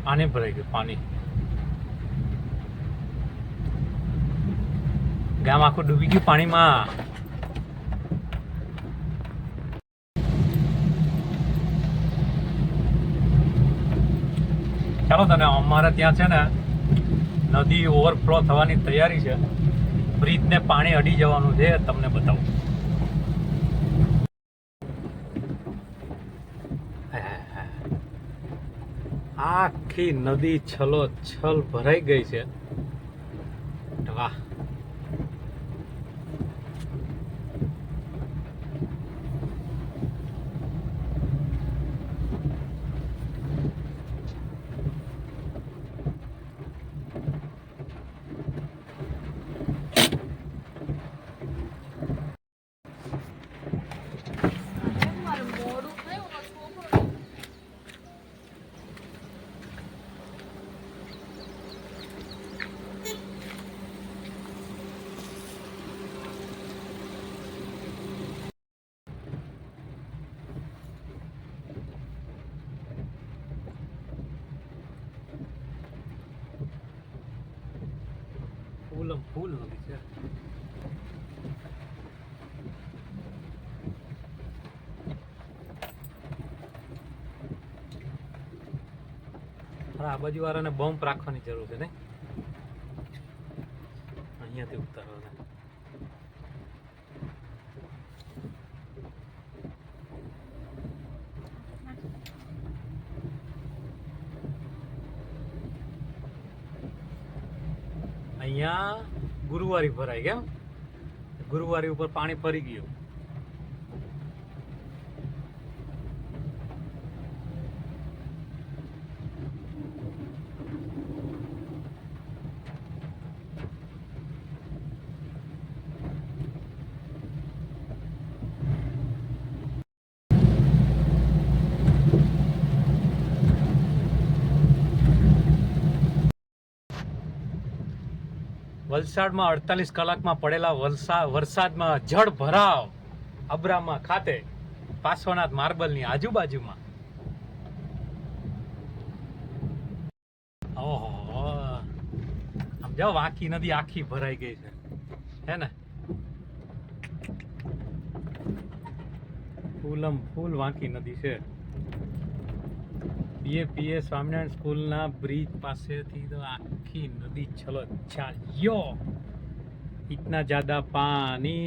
પાણી ભરાઈ ગયું પાણી. ગામ આખું ડૂબી ગયું પાણીમાં. ચાલો તને અમારે ત્યાં છે ને નદી ઓવરફ્લો થવાની તૈયારી છે. બ્રિજને પાણી અડી જવાનું છે, તમને બતાવું. આખી નદી છલોછલ ભરાઈ ગઈ છે. વાહ. ફૂલમ ફૂલ નદી છે. આ બાજુ વાળાને બમ્પ રાખવાની જરૂર છે ને, અહીંયાથી ઉતારવાના. અહીંયા ગુરુવારી ભરાય. કેમ ગુરુવારી ઉપર પાણી ફરી ગયું. વલસાડમાં 48 કલાકમાં પડેલા વરસાદમાં જળ ભરાવ. અબ્રામા ખાતે પાર્શ્વનાથ માર્બલની આજુબાજુમાં. ઓહો, આમ જો વાંકી નદી આખી ભરાઈ ગઈ છે, હે ને? ફૂલમ ફૂલ વાંકી નદી છે. પીએ સ્વામિનારાયણ સ્કૂલના બ્રિજ પાસેથી તો આખી નદી છલો છાયો. इतना ज्यादा पानी